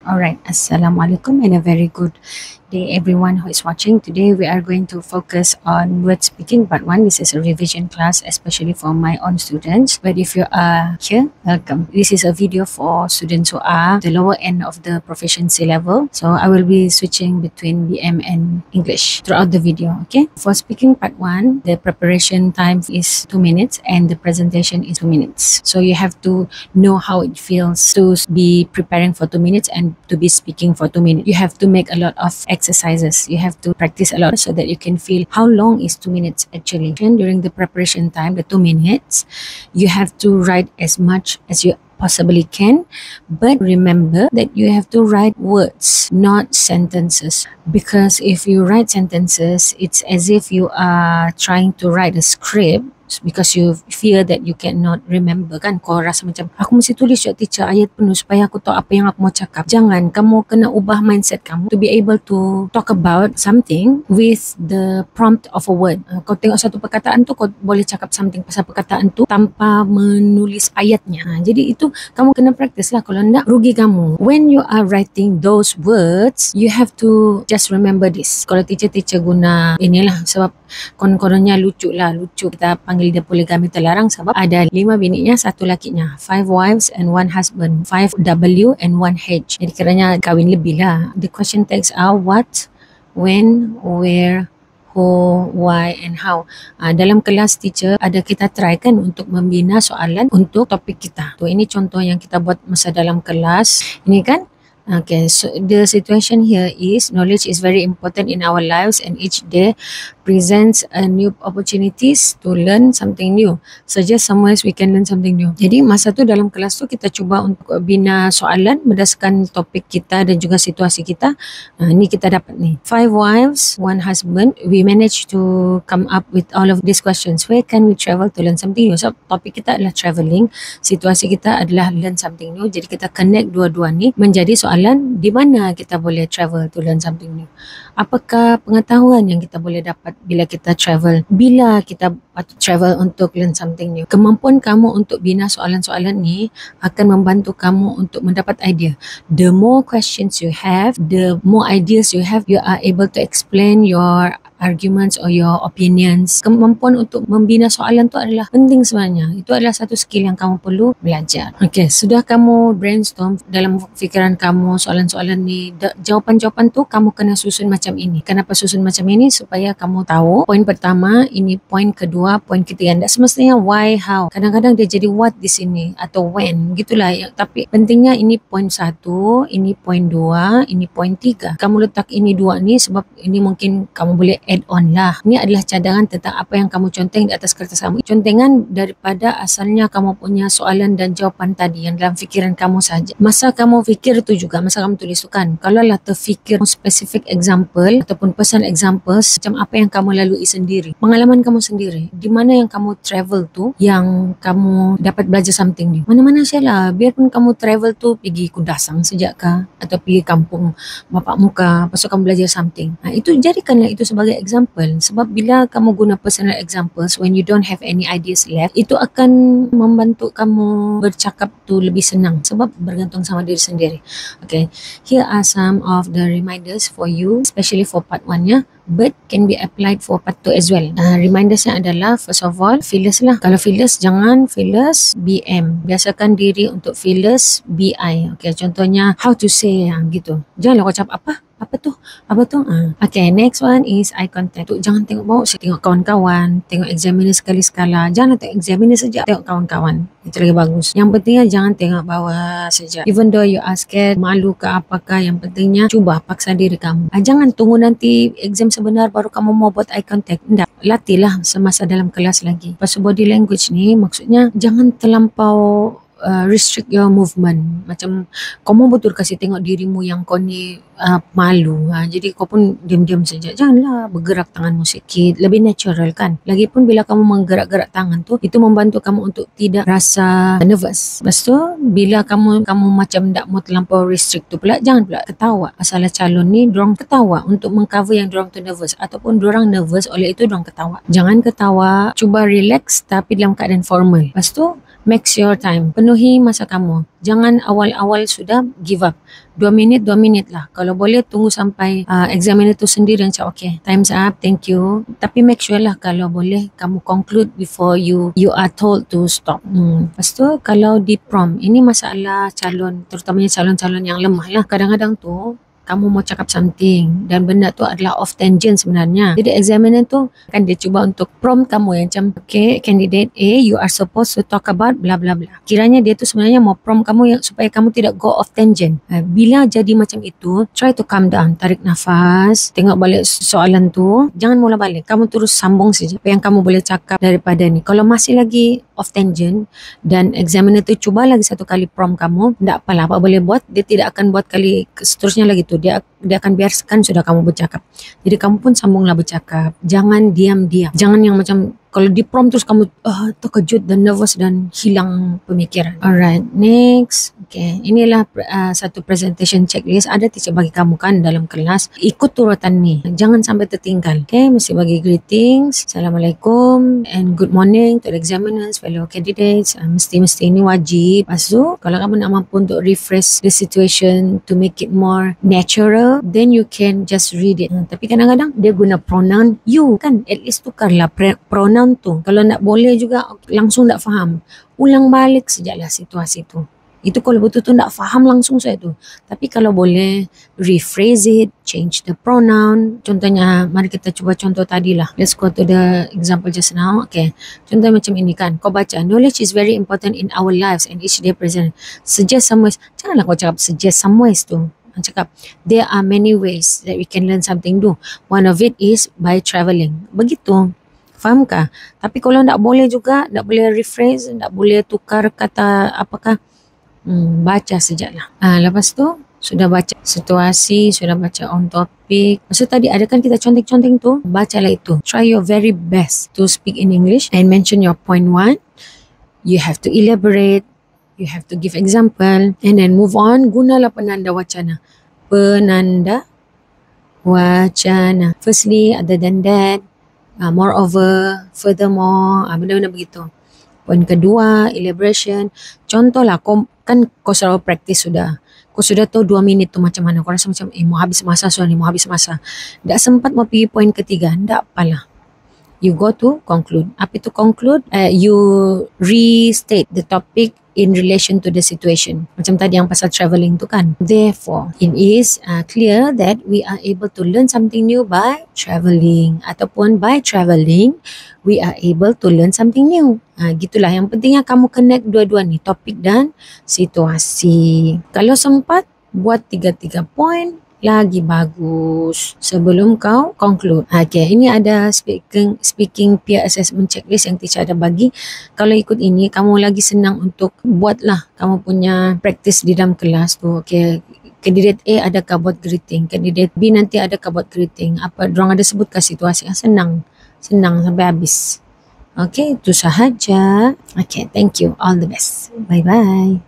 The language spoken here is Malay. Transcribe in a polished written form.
Alright, Assalamualaikum and a very good day everyone who is watching. Today we are going to focus on word speaking part 1. This is a revision class especially for my own students. But if you are here, welcome. This is a video for students who are the lower end of the proficiency level. So I will be switching between BM and English throughout the video, okay? For speaking part 1, the preparation time is 2 minutes and the presentation is 2 minutes. So you have to know how it feels to be preparing for 2 minutes and to be speaking for 2 minutes. You have to make a lot of exercises. You have to practice a lot so that you can feel how long is 2 minutes actually. And during the preparation time, the 2 minutes, you have to write as much as you possibly can, but remember that you have to write words, not sentences, because if you write sentences, it's as if you are trying to write a script because you fear that you cannot remember, kan? Kau rasa macam aku mesti tulis teacher ayat penuh supaya aku tahu apa yang aku mau cakap. Jangan, kamu kena ubah mindset kamu to be able to talk about something with the prompt of a word. Kau tengok satu perkataan tu, kau boleh cakap something pasal perkataan tu tanpa menulis ayatnya. Jadi itu kamu kena practice lah. Kalau enggak, rugi kamu. When you are writing those words, you have to just remember this. Kalau teacher guna inilah, sebab konon-kononnya lucu kita panggil dia poligami terlarang sebab ada 5 bininya, 1 lakinya, 5 wives and 1 husband, 5 W and 1 H. Jadi kiranya kahwin lebih lah. The question tags are what, when, where, who, why and how. Dalam kelas teacher ada kita try kan untuk membina soalan untuk topik kita. Ini contoh yang kita buat masa dalam kelas. Ini kan. Okay, so the situation here is knowledge is very important in our lives and each day presents a new opportunities to learn something new. Suggest somewhere we can learn something new. Jadi masa tu dalam kelas tu kita cuba untuk bina soalan berdasarkan topik kita dan juga situasi kita. Ni kita dapat ni. 5 wives, 1 husband. We managed to come up with all of these questions. Where can we travel to learn something new? So topik kita adalah travelling. Situasi kita adalah learn something new. Jadi kita connect dua-dua ni menjadi soalan di mana kita boleh travel to learn something new. Apakah pengetahuan yang kita boleh dapat bila kita travel? Bila kita patut travel untuk learn something new? Kemampuan kamu untuk bina soalan-soalan ni akan membantu kamu untuk mendapat idea. The more questions you have, the more ideas you have, you are able to explain your arguments or your opinions. Kemampuan untuk membina soalan tu adalah penting sebenarnya. Itu adalah satu skill yang kamu perlu belajar. Okay, sudah kamu brainstorm dalam fikiran kamu soalan-soalan ni, jawapan-jawapan tu kamu kena susun macam ini. Kenapa susun macam ini? Supaya kamu tahu poin pertama, ini poin kedua, poin ketiga. Tak semestinya why, how. Kadang-kadang dia jadi what di sini atau when, gitulah. Tapi pentingnya ini poin 1, ini poin 2, ini poin 3. Kamu letak ini 2 ni sebab ini mungkin kamu boleh add on lah. Ini adalah cadangan tentang apa yang kamu conteng di atas kertas kamu. Contengan daripada asalnya kamu punya soalan dan jawapan tadi yang dalam fikiran kamu saja. Masa kamu fikir tu juga, masa kamu tulis tu kan, kalau lah terfikir specific example ataupun person examples macam apa yang kamu lalui sendiri, pengalaman kamu sendiri, di mana yang kamu travel tu yang kamu dapat belajar something new. Mana-mana sajalah, biarpun kamu travel tu pergi Kudasang sejak kah atau pergi kampung bapak muka, lepas tu kamu belajar something. Itu jadikanlah itu sebagai example, sebab bila kamu guna personal examples when you don't have any ideas left, itu akan membantu kamu bercakap tu lebih senang sebab bergantung sama diri sendiri. Okay, here are some of the reminders for you, especially for part 1 nya, but can be applied for part 2 as well. Remindersnya adalah first of all, fearless lah. Kalau fearless, jangan fearless BM. Biasakan diri untuk fearless BI. Okay, contohnya how to say gitu. Janganlah kau cakap apa tu? Okay, next one is eye contact. Jangan tengok bawah, tengok kawan-kawan, tengok examiner sekali-sekala. Jangan tengok examiner saja, tengok kawan-kawan. Itu lagi bagus. Yang pentingnya jangan tengok bawah saja. Even though you are scared, malu ke apakah, yang pentingnya cuba paksa diri kamu. Jangan tunggu nanti exam sebenar baru kamu mau buat eye contact. Tidak, latihlah semasa dalam kelas lagi. Pasal body language ni maksudnya jangan terlampau restrict your movement. Macam kau mau betul kasih tengok dirimu yang kau ni malu. Jadi kau pun diam-diam saja. Janganlah bergerak tanganmu sikit. Lebih natural kan. Lagipun bila kamu menggerak-gerak tangan tu, itu membantu kamu untuk tidak rasa nervous. Lepas tu, bila kamu macam tak mau terlampau restrict tu pula, jangan pula ketawa. Masalah calon ni, dorang ketawa untuk mengcover yang dorang tu nervous. Ataupun dorang nervous, oleh itu dorang ketawa. Jangan ketawa. Cuba relax tapi dalam keadaan formal. Lepas tu, Makes your time. Penuhi masa kamu. Jangan awal-awal sudah give up. 2 minit, 2 minit lah. Kalau boleh tunggu sampai examiner tu sendiri yang cakap, okay, time's up, thank you. Tapi make sure lah kalau boleh kamu conclude before you are told to stop. Lepas tu kalau di prompt, ini masalah calon, terutamanya calon-calon yang lemah lah. Kadang-kadang tu kamu mau cakap something dan benda tu adalah off tangent sebenarnya. Jadi examiner tu kan dia cuba untuk prompt kamu yang macam, okay, candidate A, you are supposed to talk about bla bla bla. Kiranya dia tu sebenarnya mau prompt kamu yang supaya kamu tidak go off tangent. Bila jadi macam itu, try to calm down, tarik nafas, tengok balik soalan tu, jangan mula balik. Kamu terus sambung saja apa yang kamu boleh cakap daripada ni. Kalau masih lagi off tangent dan examiner tu cuba lagi satu kali prompt kamu, tak apalah, apa boleh buat, dia tidak akan buat kali seterusnya lagi tu. Dia akan biarkan sudah kamu bercakap. Jadi kamu pun sambunglah bercakap. Jangan diam-diam. Jangan yang macam kalau di prompt terus kamu terkejut dan nervous dan hilang pemikiran. Alright, next. Okay, inilah satu presentation checklist. Ada teacher bagi kamu kan dalam kelas. Ikut urutan ni. Jangan sampai tertinggal. Okay, mesti bagi greetings. Assalamualaikum and good morning to the examiners, fellow candidates. Mesti ini wajib. Lepas tu, kalau kamu nak mampu untuk refresh the situation to make it more natural, then you can just read it. Tapi kadang-kadang dia guna pronoun you kan. At least tukarlah pronoun tu. Kalau nak boleh juga langsung tak faham, ulang balik sejaklah situasi tu. Itu kalau betul-betul tak faham langsung saya tu. Tapi kalau boleh rephrase it, change the pronoun. Contohnya, mari kita cuba contoh tadi lah. Let's go to the example just now. Okay, contoh macam ini kan. Kau baca, knowledge is very important in our lives and each day present. Suggest some ways. Janganlah kau cakap suggest some ways tu. Cakap, there are many ways that we can learn something new. One of it is by travelling. Begitu. Faham kah? Tapi kalau tak boleh juga, tak boleh rephrase, tak boleh tukar kata apakah, baca sejaklah. Lepas tu, sudah baca situasi, sudah baca on topic. Maksud tadi ada kan kita conteng-conteng tu, bacalah itu. Try your very best to speak in English and mention your point 1. You have to elaborate, you have to give example and then move on. Gunalah penanda wacana. Penanda wacana. Firstly, other than that, moreover, furthermore, benda-benda begitu. Poin kedua, elaboration. Contohlah, kau selalu praktis sudah. Kau sudah tahu 2 minit tu macam mana. Kau rasa macam, mau habis masa soal ni, mau habis masa. Tak sempat mau pergi poin ketiga. Tak apalah. You go to conclude. Apa itu conclude? You restate the topic in relation to the situation. Macam tadi yang pasal travelling tu kan. Therefore, it is clear that we are able to learn something new by travelling. Ataupun by travelling, we are able to learn something new. Gitulah. Yang pentingnya kamu connect dua-dua ni, topik dan situasi. Kalau sempat, buat 3 poin. Lagi bagus sebelum kau conclude. Okay, ini ada speaking peer assessment checklist yang teacher ada bagi. Kalau ikut ini, kamu lagi senang untuk buatlah kamu punya practice di dalam kelas tu. Okay, candidate A adakah buat greeting, candidate B nanti adakah buat greeting, apa dorang ada sebutkan situasi. Senang sampai habis. Okay, itu sahaja. Okay, thank you, all the best, bye bye.